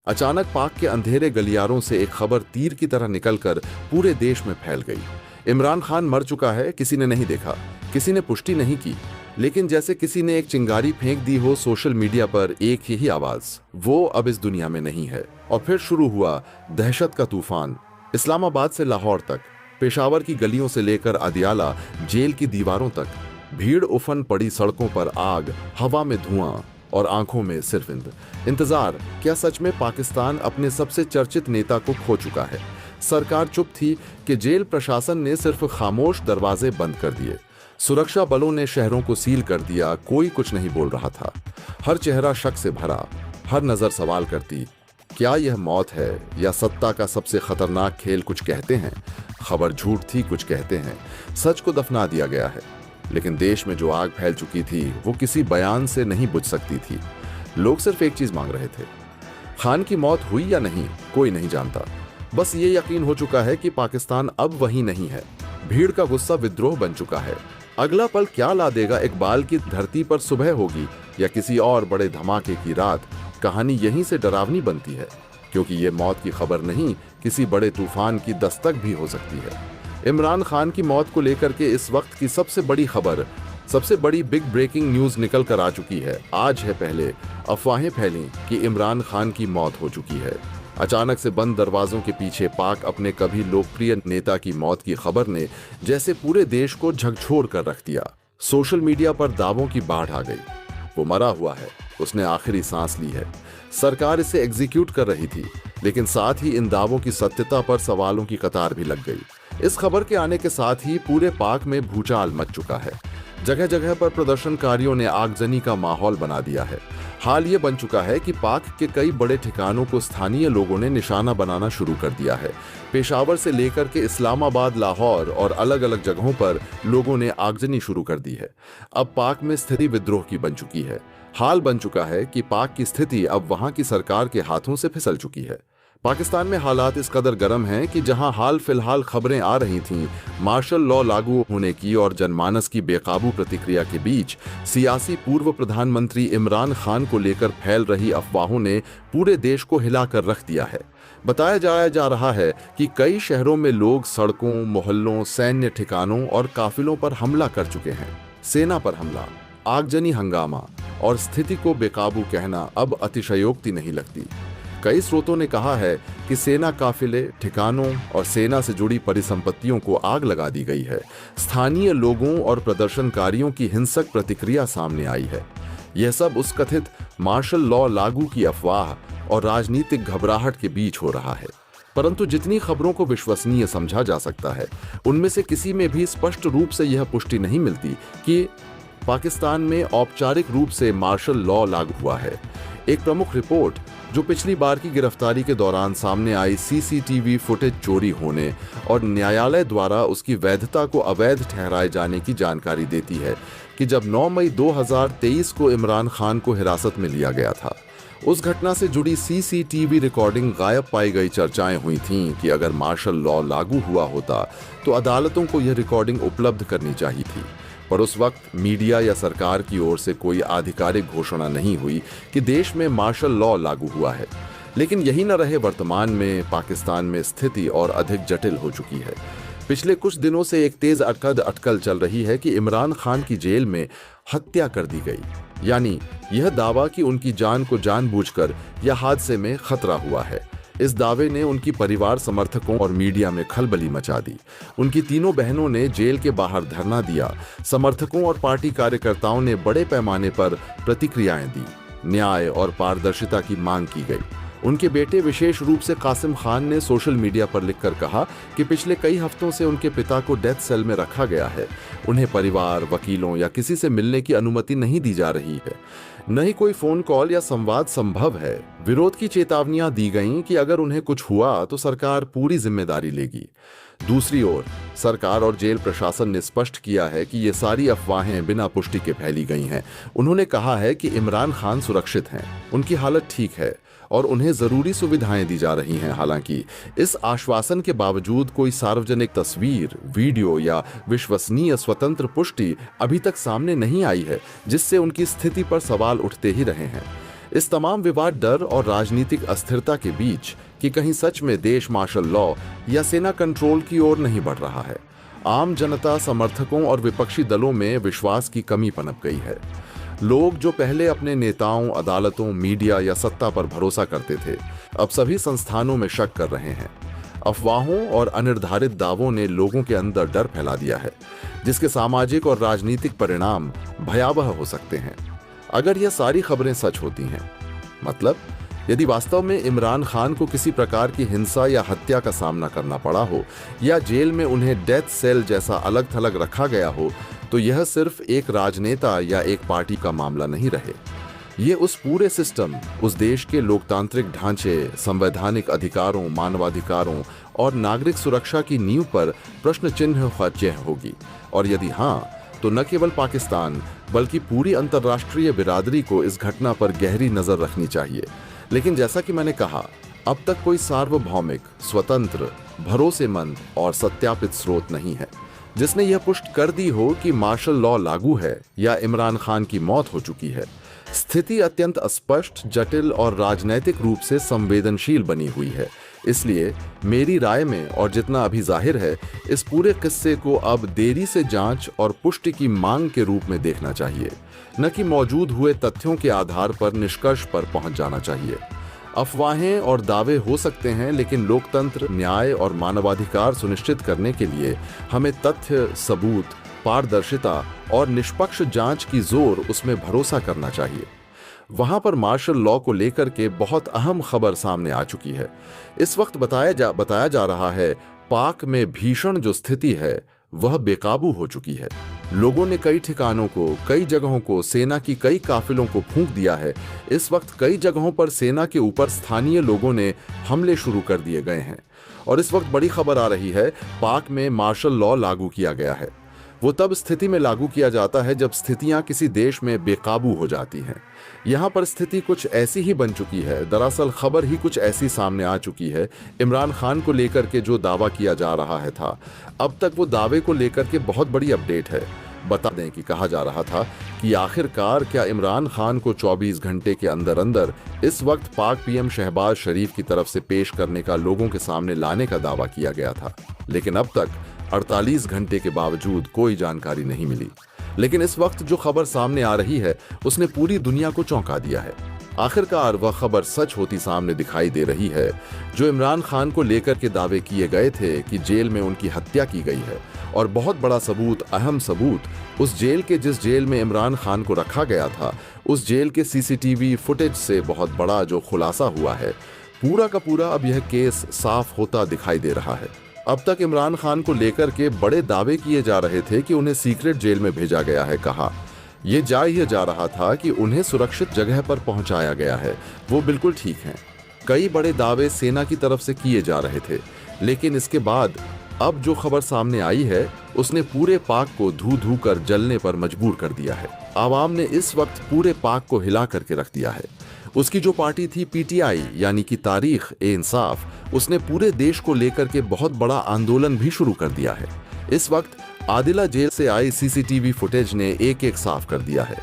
अचानक पाक के अंधेरे गलियारों से एक खबर तीर की तरह निकलकर पूरे देश में फैल गई। इमरान खान मर चुका है। किसी ने नहीं देखा, किसी ने पुष्टि नहीं की, लेकिन जैसे किसी ने एक चिंगारी फेंक दी हो सोशल मीडिया पर एक ही आवाज, वो अब इस दुनिया में नहीं है। और फिर शुरू हुआ दहशत का तूफान। इस्लामाबाद से लाहौर तक, पेशावर की गलियों से लेकर अदियाला जेल की दीवारों तक, भीड़ उफन पड़ी सड़कों पर आग, हवा में धुआं और आंखों में सिर्फ इंतजार। क्या सच में पाकिस्तान अपने सबसे चर्चित नेता को खो चुका है? सरकार चुप थी कि जेल प्रशासन ने सिर्फ खामोश दरवाजे बंद कर दिए। सुरक्षा बलों ने शहरों को सील कर दिया। कोई कुछ नहीं बोल रहा था। हर चेहरा शक से भरा, हर नजर सवाल करती, क्या यह मौत है या सत्ता का सबसे खतरनाक खेल? कुछ कहते हैं खबर झूठ थी, कुछ कहते हैं सच को दफना दिया गया है। लेकिन देश में जो आग फैल चुकी थी वो किसी बयान से नहीं बुझ सकती थी। लोग सिर्फ एक चीज मांग रहे थे, खान की मौत हुई या नहीं कोई नहीं जानता। बस ये यकीन हो चुका है कि पाकिस्तान अब वही नहीं है। भीड़ का गुस्सा विद्रोह बन चुका है। अगला पल क्या ला देगा? इकबाल की धरती पर सुबह होगी या किसी और बड़े धमाके की रात? कहानी यहीं से डरावनी बनती है, क्योंकि ये मौत की खबर नहीं, किसी बड़े तूफान की दस्तक भी हो सकती है। इमरान खान की मौत को लेकर के इस वक्त की सबसे बड़ी खबर, सबसे बड़ी बिग ब्रेकिंग न्यूज निकल कर आ चुकी है। आज है पहले अफवाहें फैली कि इमरान खान की मौत हो चुकी है। अचानक से बंद दरवाजों के पीछे पाक अपने कभी लोकप्रिय नेता की मौत की खबर ने जैसे पूरे देश को झकझोर कर रख दिया। सोशल मीडिया पर दावों की बाढ़ आ गई। वो मरा हुआ है, उसने आखिरी सांस ली है। सरकार इसे एग्जीक्यूट कर रही थी, लेकिन साथ ही इन दावों की सत्यता पर सवालों की कतार भी लग गई। इस खबर के आने के साथ ही पूरे पाक में भूचाल मच चुका है। जगह जगह पर प्रदर्शनकारियों ने आगजनी का माहौल बना दिया है। हाल ये बन चुका है कि पाक के कई बड़े ठिकानों को स्थानीय लोगों ने निशाना बनाना शुरू कर दिया है। पेशावर से लेकर के इस्लामाबाद, लाहौर और अलग अलग जगहों पर लोगों ने आगजनी शुरू कर दी है। अब पाक में स्थिति विद्रोह की बन चुकी है। हाल बन चुका है कि पाक की स्थिति अब वहां की सरकार के हाथों से फिसल चुकी है। पाकिस्तान में हालात इस कदर गर्म हैं कि जहां हाल फिलहाल खबरें आ रही थीं मार्शल लॉ लागू होने की और जनमानस की बेकाबू प्रतिक्रिया के बीच, सियासी पूर्व प्रधानमंत्री इमरान खान को लेकर फैल रही अफवाहों ने पूरे देश को हिलाकर रख दिया है। बताया जा रहा है कि कई शहरों में लोग सड़कों, मोहल्लों, सैन्य ठिकानों और काफिलों पर हमला कर चुके हैं। सेना पर हमला, आगजनी, हंगामा और स्थिति को बेकाबू कहना अब अतिशयोक्ति नहीं लगती। कई स्रोतों ने कहा है कि सेना काफिले, ठिकानों और सेना से जुड़ी परिसंपत्तियों को आग लगा दी गई है। स्थानीय लोगों और प्रदर्शनकारियों की हिंसक प्रतिक्रिया सामने आई है। यह सब उस कथित मार्शल लॉ लागू की अफवाह और राजनीतिक घबराहट के बीच हो रहा है। परंतु जितनी खबरों को विश्वसनीय समझा जा सकता है, उनमें से किसी में भी स्पष्ट रूप से यह पुष्टि नहीं मिलती कि पाकिस्तान में औपचारिक रूप से मार्शल लॉ लागू हुआ है। एक प्रमुख रिपोर्ट जो पिछली बार की गिरफ्तारी के दौरान सामने आई सीसीटीवी फुटेज चोरी होने और न्यायालय द्वारा उसकी वैधता को अवैध ठहराए जाने की जानकारी देती है कि जब 9 मई 2023 को इमरान खान को हिरासत में लिया गया था, उस घटना से जुड़ी सीसीटीवी रिकॉर्डिंग गायब पाई गई। चर्चाएं हुई थीं कि अगर मार्शल लॉ लागू हुआ होता तो अदालतों को यह रिकॉर्डिंग उपलब्ध करनी चाहिए थी। पर उस वक्त मीडिया या सरकार की ओर से कोई आधिकारिक घोषणा नहीं हुई कि देश में मार्शल लॉ लागू हुआ है। लेकिन यही न रहे, वर्तमान में पाकिस्तान में स्थिति और अधिक जटिल हो चुकी है। पिछले कुछ दिनों से एक तेज अटकल चल रही है कि इमरान खान की जेल में हत्या कर दी गई। यानी यह दावा कि उनकी जान को जानबूझकर या हादसे में खतरा हुआ है। इस दावे ने उनकी परिवार, समर्थकों और मीडिया में खलबली मचा दी। उनकी तीनों बहनों ने जेल के बाहर धरना दिया। समर्थकों और पार्टी कार्यकर्ताओं ने बड़े पैमाने पर प्रतिक्रियाएं दी। न्याय और पारदर्शिता की मांग की गई। उनके बेटे, विशेष रूप से कासिम खान, ने सोशल मीडिया पर लिखकर कहा कि पिछले कई हफ्तों से उनके पिता को डेथ सेल में रखा गया है। उन्हें परिवार, वकीलों या किसी से मिलने की अनुमति नहीं दी जा रही है। न ही कोई फोन कॉल या संवाद संभव है। विरोध की चेतावनियां दी गईं कि अगर उन्हें कुछ हुआ तो सरकार पूरी जिम्मेदारी लेगी। दूसरी ओर सरकार और जेल प्रशासन ने स्पष्ट किया है कि ये सारी अफवाहें बिना पुष्टि के फैली गई हैं। उन्होंने कहा है कि इमरान खान सुरक्षित हैं, उनकी हालत ठीक है और उन्हें जरूरी सुविधाएं दी जा रही हैं। हालांकि इस आश्वासन के बावजूद कोई सार्वजनिक तस्वीर, वीडियो या विश्वसनीय स्वतंत्र पुष्टि अभी तक सामने नहीं आई है, जिससे उनकी स्थिति पर सवाल उठते ही रहे हैं। इस तमाम विवाद डर और राजनीतिक अस्थिरता के बीच कि कहीं सच में देश मार्शल लॉ या सेना कंट्रोल की ओर नहीं बढ़ रहा है। आम जनता, समर्थकों और विपक्षी दलों में विश्वास की कमी पनप गई है। लोग जो पहले अपने नेताओं, अदालतों, मीडिया या सत्ता पर भरोसा करते थे, अब सभी संस्थानों में शक कर रहे हैं। अफवाहों और अनिर्धारित दावों ने लोगों के अंदर डर फैला दिया है, जिसके सामाजिक और राजनीतिक परिणाम भयावह हो सकते हैं अगर यह सारी खबरें सच होती हैं। मतलब, यदि वास्तव में इमरान खान को किसी प्रकार की हिंसा या हत्या का सामना करना पड़ा हो या जेल में उन्हें डेथ सेल जैसा अलग थलग रखा गया हो, तो यह सिर्फ एक राजनेता या एक पार्टी का मामला नहीं रहे। ये उस पूरे सिस्टम, उस देश के लोकतांत्रिक ढांचे, संवैधानिक अधिकारों, मानवाधिकारों और नागरिक सुरक्षा की नींव पर प्रश्न चिन्ह खर्चें होगी। और यदि हाँ, तो न केवल पाकिस्तान बल्कि पूरी अंतर्राष्ट्रीय बिरादरी को इस घटना पर गहरी नजर रखनी चाहिए। लेकिन जैसा कि मैंने कहा, अब तक कोई सार्वभौमिक, स्वतंत्र, भरोसेमंद और सत्यापित स्रोत नहीं है जिसने यह पुष्टि कर दी हो कि मार्शल लॉ लागू है या इमरान खान की मौत हो चुकी है। स्थिति अत्यंत अस्पष्ट, जटिल और राजनैतिक रूप से संवेदनशील बनी हुई है। इसलिए मेरी राय में, और जितना अभी जाहिर है, इस पूरे किस्से को अब देरी से जांच और पुष्टि की मांग के रूप में देखना चाहिए, न कि मौजूद हुए तथ्यों के आधार पर निष्कर्ष पर पहुंच जाना चाहिए। अफवाहें और दावे हो सकते हैं, लेकिन लोकतंत्र, न्याय और मानवाधिकार सुनिश्चित करने के लिए हमें तथ्य, सबूत, पारदर्शिता और निष्पक्ष जांच की जोर उसमें भरोसा करना चाहिए। वहां पर मार्शल लॉ को लेकर के बहुत अहम खबर सामने आ चुकी है। इस वक्त बताया जा रहा है, पाक में भीषण जो स्थिति है वह बेकाबू हो चुकी है। लोगों ने कई ठिकानों को, कई जगहों को, सेना की कई काफिलों को फूंक दिया है। इस वक्त कई जगहों पर सेना के ऊपर स्थानीय लोगों ने हमले शुरू कर दिए गए हैं। और इस वक्त बड़ी खबर आ रही है, पाक में मार्शल लॉ लागू किया गया है। वो तब स्थिति में लागू किया जाता है जब स्थितियां किसी देश में बेकाबू हो जाती हैं। यहाँ पर स्थिति कुछ ऐसी ही बन चुकी है। दरअसल खबर ही कुछ ऐसी सामने आ चुकी है। इमरान खान को लेकर के जो दावा किया जा रहा है था, अब तक वो दावे को लेकर के बहुत बड़ी अपडेट है। बता दें कि कहा जा रहा था कि आखिरकार क्या इमरान खान को 24 घंटे के अंदर अंदर इस वक्त पाक पीएम शहबाज शरीफ की तरफ से पेश करने का, लोगों के सामने लाने का दावा किया गया था। लेकिन अब तक 48 घंटे के बावजूद कोई जानकारी नहीं मिली। लेकिन इस वक्त जो खबर सामने आ रही है उसने पूरी दुनिया को चौंका दिया है। आखिरकार वह खबर सच होती सामने दिखाई दे रही है। जो इमरान खान को लेकर के दावे किए गए थे कि जेल में उनकी हत्या की गई है, और बहुत बड़ा सबूत, अहम सबूत, उस जेल के जिस जेल में इमरान खान को रखा गया था, उस जेल के सीसीटीवी फुटेज से बहुत बड़ा जो खुलासा हुआ है, पूरा का पूरा अब यह केस साफ होता दिखाई दे रहा है। अब तक इमरान खान को लेकर के बड़े दावे किए जा रहे थे कि उन्हें सीक्रेट जेल में भेजा गया है। कहा यह जा रहा था कि उन्हें सुरक्षित जगह पर पहुंचाया गया है। वो बिल्कुल ठीक हैं। कई बड़े दावे सेना की तरफ से किए जा रहे थे। लेकिन इसके बाद अब जो खबर सामने आई है उसने पूरे पाक को धू धू कर जलने पर मजबूर कर दिया है। आवाम ने इस वक्त पूरे पाक को हिला करके रख दिया है। उसकी जो पार्टी थी पीटीआई, यानी कि तारीख ए इंसाफ, उसने पूरे देश को लेकर के बहुत बड़ा आंदोलन भी शुरू कर दिया है। इस वक्त आदिला जेल से आई सीसीटीवी फुटेज ने एक एक साफ कर दिया है।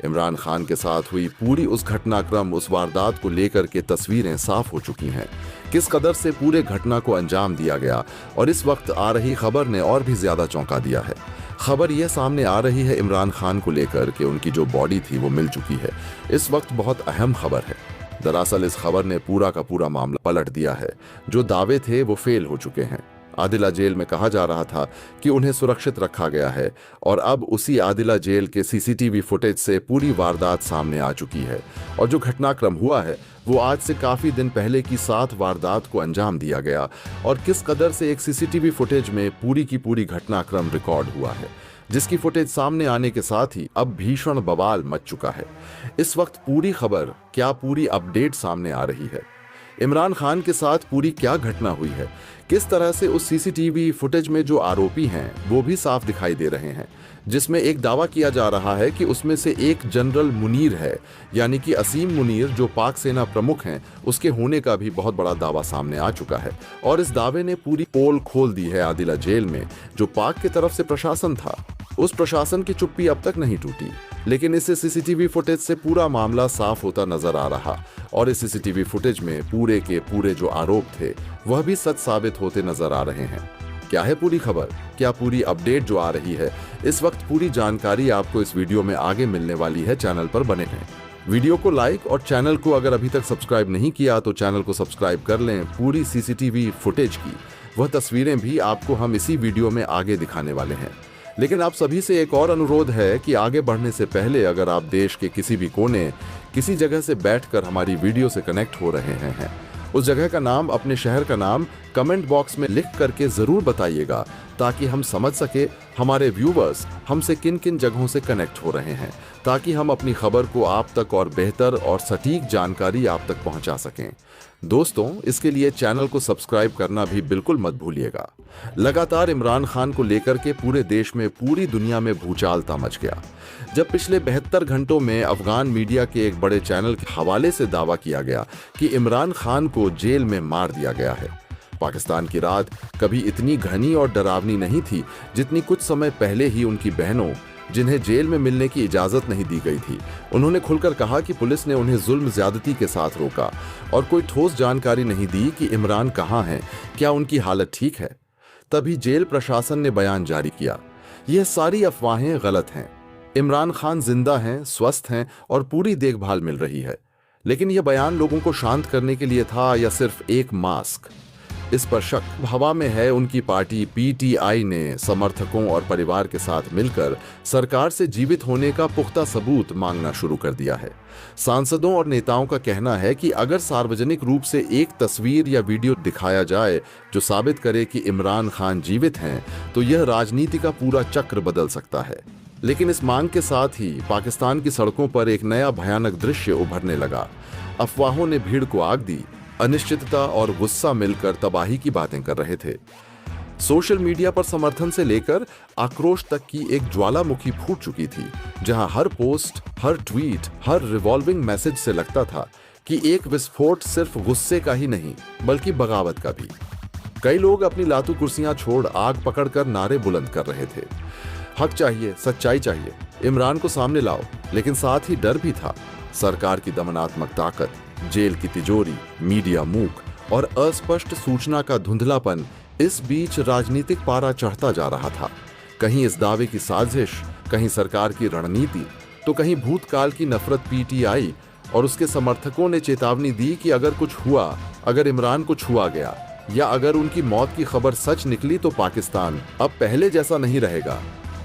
इमरान खान के साथ हुई पूरी उस घटनाक्रम, उस वारदात को लेकर के तस्वीरें साफ हो चुकी हैं। किस कदर से पूरे घटना को अंजाम दिया गया। और इस वक्त आ रही खबर ने और भी ज्यादा चौंका दिया है। खबर यह सामने आ रही है इमरान खान को लेकर कि उनकी जो बॉडी थी वो मिल चुकी है। इस वक्त बहुत अहम खबर है। दरअसल इस खबर ने पूरा का पूरा मामला पलट दिया है। जो दावे थे वो फेल हो चुके हैं। आदिला जेल में कहा जा रहा था कि उन्हें सुरक्षित रखा गया है, और अब उसी आदिला जेल के सीसीटीवी फुटेज से पूरी वारदात सामने आ चुकी है। और जो घटनाक्रम हुआ है वो आज से काफी दिन पहले की 7 वारदात को अंजाम दिया गया, और किस कदर से एक सीसीटीवी फुटेज में पूरी की पूरी घटनाक्रम रिकॉर्ड हुआ है, जिसकी फुटेज सामने आने के साथ ही अब भीषण बवाल मच चुका है। इस वक्त पूरी खबर, क्या पूरी अपडेट सामने आ रही है। इमरान खान के साथ पूरी क्या घटना हुई है, किस तरह से उस सीसीटीवी फुटेज में जो आरोपी हैं वो भी साफ दिखाई दे रहे हैं, जिसमें एक दावा किया जा रहा है कि उसमें से एक जनरल मुनीर है, यानी कि असीम मुनीर जो पाक सेना प्रमुख हैं, उसके होने का भी बहुत बड़ा दावा सामने आ चुका है। और इस दावे ने पूरी पोल खोल दी है आदिला जेल में, जो पाक की तरफ से प्रशासन था। उस प्रशासन की चुप्पी अब तक नहीं टूटी, लेकिन इस सीसीटीवी फुटेज से पूरा मामला साफ होता नजर आ रहा और इस सीसीटीवी फुटेज में पूरे के पूरे जो आरोप थे वह भी सच साबित होते नजर आ रहे हैं। क्या है पूरी खबर, क्या पूरी अपडेट जो आ रही है, इस वक्त पूरी जानकारी आपको इस वीडियो में आगे मिलने वाली है। चैनल पर बने रहें, वीडियो को लाइक और चैनल को अगर अभी तक सब्सक्राइब नहीं किया तो चैनल को सब्सक्राइब कर लें। पूरी सीसीटीवी फुटेज की वह तस्वीरें भी आपको हम इसी वीडियो में आगे दिखाने वाले हैं। लेकिन आप सभी से एक और अनुरोध है कि आगे बढ़ने से पहले अगर आप देश के किसी भी कोने, किसी जगह से बैठकर हमारी वीडियो से कनेक्ट हो रहे हैं, उस जगह का नाम, अपने शहर का नाम कमेंट बॉक्स में लिख करके जरूर बताइएगा, ताकि हम समझ सके हमारे व्यूवर्स हमसे किन किन जगहों से कनेक्ट हो रहे हैं, ताकि हम अपनी खबर को आप तक और बेहतर और सटीक जानकारी आप तक पहुंचा सकें। दोस्तों, इसके लिए चैनल को सब्सक्राइब करना भी बिल्कुल मत भूलिएगा। लगातार इमरान खान को लेकर के पूरे देश में, पूरी दुनिया में भूचाल मच गया जब पिछले 72 घंटों में अफगान मीडिया के एक बड़े चैनल के हवाले से दावा किया गया कि इमरान खान को जेल में मार दिया गया है। पाकिस्तान की रात कभी इतनी घनी और डरावनी नहीं थी जितनी कुछ समय पहले ही उनकी बहनों, जिन्हें जेल में मिलने की इजाजत नहीं दी गई थी, उन्होंने खुलकर कहा कि पुलिस ने उन्हें जुल्म ज्यादती के साथ रोका और कोई ठोस जानकारी नहीं दी कि इमरान कहाँ हैं, क्या उनकी हालत ठीक है। तभी जेल प्रशासन ने बयान जारी किया, यह सारी अफवाहें गलत हैं, इमरान खान जिंदा हैं, स्वस्थ हैं और पूरी देखभाल मिल रही है। लेकिन यह बयान लोगों को शांत करने के लिए था या सिर्फ एक मास्क, इस पर शक हवा में है। उनकी पार्टी पीटीआई ने समर्थकों और परिवार के साथ मिलकर सरकार से जीवित होने का पुख्ता सबूत मांगना शुरू कर दिया है। सांसदों और नेताओं का कहना है कि अगर सार्वजनिक रूप से एक तस्वीर या वीडियो दिखाया जाए जो साबित करे कि इमरान खान जीवित हैं, तो यह राजनीति का पूरा चक्र बदल सकता है। लेकिन इस मांग के साथ ही पाकिस्तान की सड़कों पर एक नया भयानक दृश्य उभरने लगा। अफवाहों ने भीड़ को आग दी, अनिश्चितता और गुस्सा मिलकर तबाही की बातें कर रहे थे। सोशल मीडिया पर समर्थन से लेकर आक्रोश तक की एक ज्वालामुखी फूट चुकी थी, जहां हर पोस्ट, हर ट्वीट, हर रिवॉल्विंग मैसेज से लगता था कि एक विस्फोट सिर्फ गुस्से का ही नहीं बल्कि बगावत का भी। कई लोग अपनी लातू कुर्सियां छोड़ आग पकड़कर नारे बुलंद कर रहे थे, हक चाहिए, सच्चाई चाहिए, इमरान को सामने लाओ। लेकिन साथ ही डर भी था, सरकार की दमनात्मक ताकत, जेल की तिजोरी, मीडिया मूक और अस्पष्ट सूचना का धुंधलापन। इस बीच राजनीतिक पारा चढ़ता जा रहा था, कहीं इस दावे की साजिश, कहीं सरकार की रणनीति, तो कहीं भूतकाल की नफरत। पीटीआई और उसके समर्थकों ने चेतावनी दी कि अगर कुछ हुआ, अगर इमरान को छुआ गया या अगर उनकी मौत की खबर सच निकली तो पाकिस्तान अब पहले जैसा नहीं रहेगा।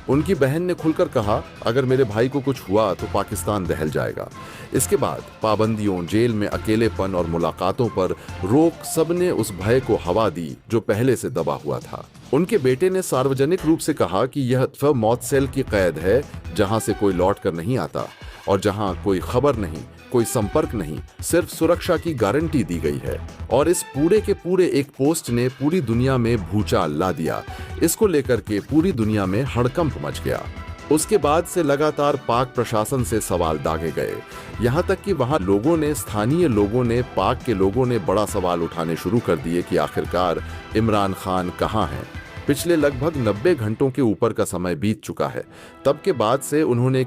उनकी बहन ने खुलकर कहा, अगर मेरे भाई को कुछ हुआ तो पाकिस्तान दहल जाएगा। इसके बाद पाबंदियों, जेल में अकेलेपन और मुलाकातों पर रोक, सबने उस भय को हवा दी जो पहले से दबा हुआ था। उनके बेटे ने सार्वजनिक रूप से कहा कि यह मौत सेल की कैद है, जहां से कोई लौट कर नहीं आता और जहां कोई खबर नहीं, कोई संपर्क नहीं, सिर्फ सुरक्षा की गारंटी दी गई है। और इस पूरे के पूरे एक पोस्ट ने पूरी दुनिया में भूचाल ला दिया। इसको लेकर के पूरी दुनिया में हड़कंप मच गया। उसके बाद से लगातार पाक प्रशासन से सवाल दागे गए, यहाँ तक कि वहां लोगों ने, स्थानीय लोगों ने, पाक के लोगों ने बड़ा सवाल उठाने शुरू कर दिए कि आखिरकार इमरान खान कहाँ हैं। पिछले लगभग 90 घंटों के ऊपर का समय बीत चुका है। तब के बाद से उन्होंने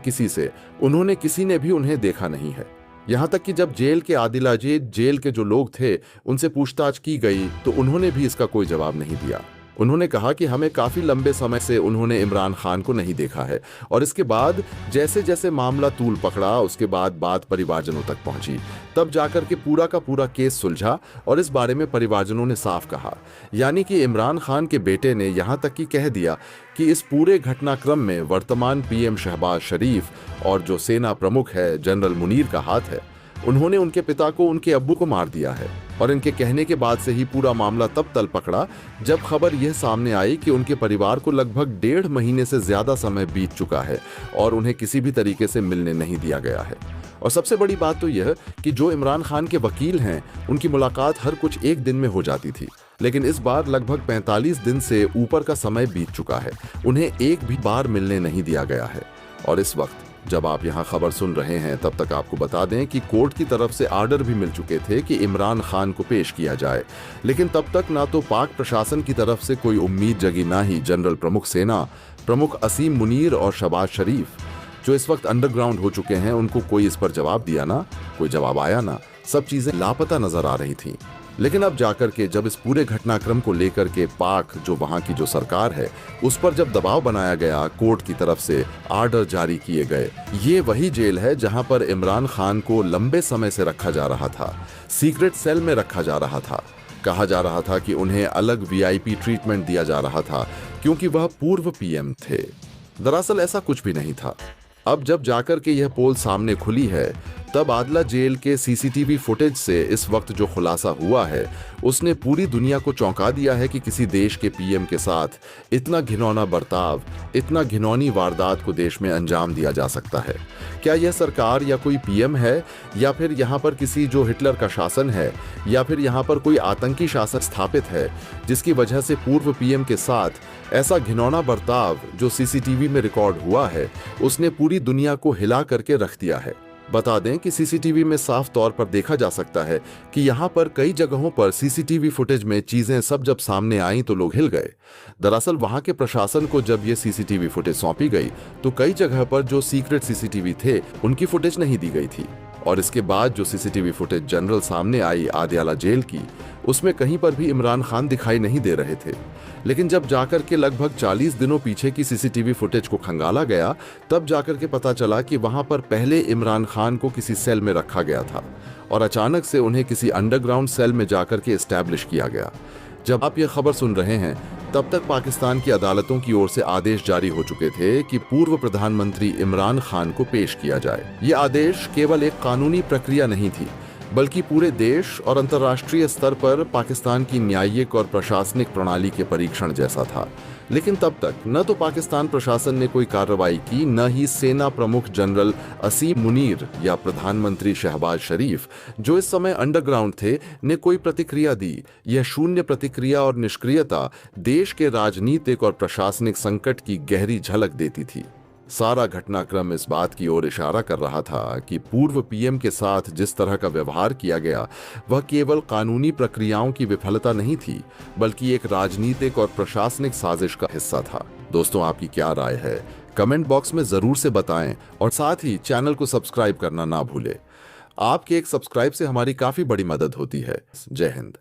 किसी ने भी उन्हें देखा नहीं है। यहाँ तक कि जब जेल के आदिलाजेद, जेल के जो लोग थे, उनसे पूछताछ की गई तो उन्होंने भी इसका कोई जवाब नहीं दिया। उन्होंने कहा कि हमें काफी लंबे समय से उन्होंने इमरान खान को नहीं देखा है। और इसके बाद जैसे जैसे मामला तूल पकड़ा, उसके बाद बात परिवारजनों तक पहुंची, तब जाकर के पूरा का पूरा केस सुलझा। और इस बारे में परिवारजनों ने साफ कहा, यानी कि इमरान खान के बेटे ने यहाँ तक कि कह दिया कि इस पूरे घटनाक्रम में वर्तमान पीएम शहबाज शरीफ और जो सेना प्रमुख है जनरल मुनीर का हाथ है। उन्होंने उनके पिता को, उनके अब्बू को मार दिया है। और इनके कहने के बाद से ही पूरा मामला तब तल पकड़ा जब खबर यह सामने आई कि उनके परिवार को लगभग 1.5 महीने से ज्यादा समय बीत चुका है और उन्हें किसी भी तरीके से मिलने नहीं दिया गया है। और सबसे बड़ी बात तो यह कि जो इमरान खान के वकील हैं, उनकी मुलाकात हर कुछ एक दिन में हो जाती थी, लेकिन इस बार लगभग 45 दिन से ऊपर का समय बीत चुका है, उन्हें एक भी बार मिलने नहीं दिया गया है। और इस वक्त जब आप यहाँ खबर सुन रहे हैं, तब तक आपको बता दें कि कोर्ट की तरफ से आर्डर भी मिल चुके थे कि इमरान खान को पेश किया जाए, लेकिन तब तक ना तो पाक प्रशासन की तरफ से कोई उम्मीद जगी, ना ही जनरल प्रमुख सेना प्रमुख असीम मुनीर और शहबाज शरीफ जो इस वक्त अंडरग्राउंड हो चुके हैं, उनको कोई इस पर जवाब दिया ना, कोई जवाब आया ना, सब चीजें लापता नजर आ रही थीं। लेकिन अब जाकर के जब इस पूरे घटनाक्रम को लेकर के पाक जो वहां की जो सरकार है उस पर जब दबाव बनाया गया, कोर्ट की तरफ से आर्डर जारी किए गए, ये वही जेल है जहां पर इमरान खान को लंबे समय से रखा जा रहा था, सीक्रेट सेल में रखा जा रहा था। कहा जा रहा था कि उन्हें अलग वीआईपी ट्रीटमेंट दिया जा रहा था क्योंकि वह पूर्व पीएम थे। दरअसल ऐसा कुछ भी नहीं था। अब जब जाकर के यह पोल सामने खुली है, तब आदला जेल के सीसीटीवी फुटेज से इस वक्त जो खुलासा हुआ है उसने पूरी दुनिया को चौंका दिया है कि किसी देश के पीएम के साथ इतना घिनौना बर्ताव, इतना घिनौनी वारदात को देश में अंजाम दिया जा सकता है। क्या यह सरकार या कोई पीएम है, या फिर यहाँ पर किसी जो हिटलर का शासन है, या फिर यहाँ पर कोई आतंकी शासन स्थापित है जिसकी वजह से पूर्व पीएम के साथ ऐसा घिनौना बर्ताव जो सीसीटीवी में रिकॉर्ड हुआ है उसने पूरी दुनिया को हिला करके रख दिया है। बता दें कि सीसीटीवी में साफ तौर पर देखा जा सकता है कि यहाँ पर कई जगहों पर सीसीटीवी फुटेज में चीजें सब जब सामने आई तो लोग हिल गए। दरअसल वहां के प्रशासन को जब ये सीसीटीवी फुटेज सौंपी गई तो कई जगह पर जो सीक्रेट सीसीटीवी थे उनकी फुटेज नहीं दी गई थी, और इसके बाद जो सीसीटीवी फुटेज जनरल सामने आई आदियाला जेल की, उसमें कहीं पर भी इमरान खान दिखाई नहीं दे रहे थे। लेकिन जब जाकर के लगभग 40 दिनों पीछे की सीसीटीवी फुटेज को खंगाला गया, तब जाकर के पता चला कि वहां पर पहले इमरान खान को किसी सेल में रखा गया था और अचानक से उन्हें किसी अंडरग्राउंड सेल में जाकर के एस्टैब्लिश किया गया। जब आप ये खबर सुन रहे हैं तब तक पाकिस्तान की अदालतों की ओर से आदेश जारी हो चुके थे कि पूर्व प्रधानमंत्री इमरान खान को पेश किया जाए। ये आदेश केवल एक कानूनी प्रक्रिया नहीं थी, बल्कि पूरे देश और अंतर्राष्ट्रीय स्तर पर पाकिस्तान की न्यायिक और प्रशासनिक प्रणाली के परीक्षण जैसा था। लेकिन तब तक न तो पाकिस्तान प्रशासन ने कोई कार्रवाई की, न ही सेना प्रमुख जनरल असीम मुनीर या प्रधानमंत्री शहबाज शरीफ जो इस समय अंडरग्राउंड थे ने कोई प्रतिक्रिया दी। यह शून्य प्रतिक्रिया और निष्क्रियता देश के राजनीतिक और प्रशासनिक संकट की गहरी झलक देती थी। सारा घटनाक्रम इस बात की ओर इशारा कर रहा था कि पूर्व पीएम के साथ जिस तरह का व्यवहार किया गया वह केवल कानूनी प्रक्रियाओं की विफलता नहीं थी, बल्कि एक राजनीतिक और प्रशासनिक साजिश का हिस्सा था। दोस्तों, आपकी क्या राय है? कमेंट बॉक्स में जरूर से बताएं और साथ ही चैनल को सब्सक्राइब करना ना भूलें। आपके एक सब्सक्राइब से हमारी काफी बड़ी मदद होती है। जय हिंद।